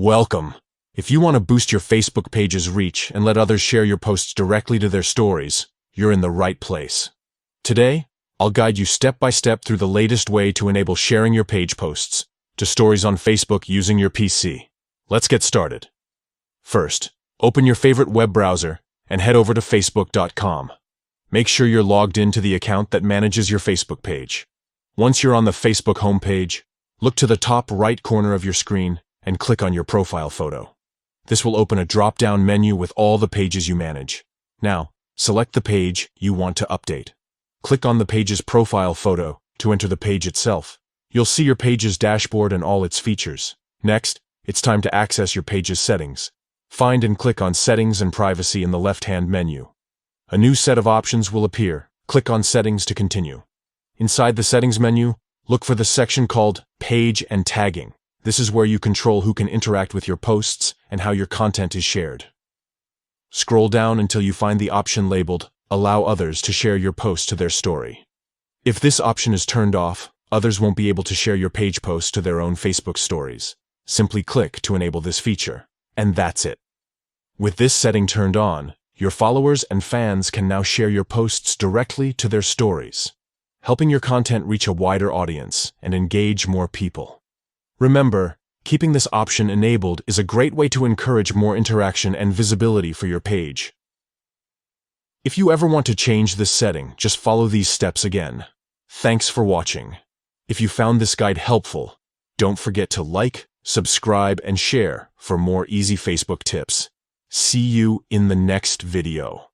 Welcome. If you want to boost your Facebook page's reach and let others share your posts directly to their stories, you're in the right place. Today, I'll guide you step by step through the latest way to enable sharing your page posts to stories on Facebook using your PC. Let's get started. First, open your favorite web browser and head over to facebook.com. Make sure you're logged into the account that manages your Facebook page. Once you're on the Facebook homepage, look to the top right corner of your screen and click on your profile photo. This will open a drop-down menu with all the pages you manage. Now, select the page you want to update. Click on the page's profile photo to enter the page itself. You'll see your page's dashboard and all its features. Next, it's time to access your page's settings. Find and click on Settings and Privacy in the left-hand menu. A new set of options will appear. Click on Settings to continue. Inside the Settings menu, look for the section called Page and Tagging. This is where you control who can interact with your posts and how your content is shared. Scroll down until you find the option labeled Allow others to share your post to their story. If this option is turned off, others won't be able to share your page posts to their own Facebook stories. Simply click to enable this feature, and that's it. With this setting turned on, your followers and fans can now share your posts directly to their stories, helping your content reach a wider audience and engage more people. Remember, keeping this option enabled is a great way to encourage more interaction and visibility for your page. If you ever want to change this setting, just follow these steps again. Thanks for watching. If you found this guide helpful, don't forget to like, subscribe, and share for more easy Facebook tips. See you in the next video.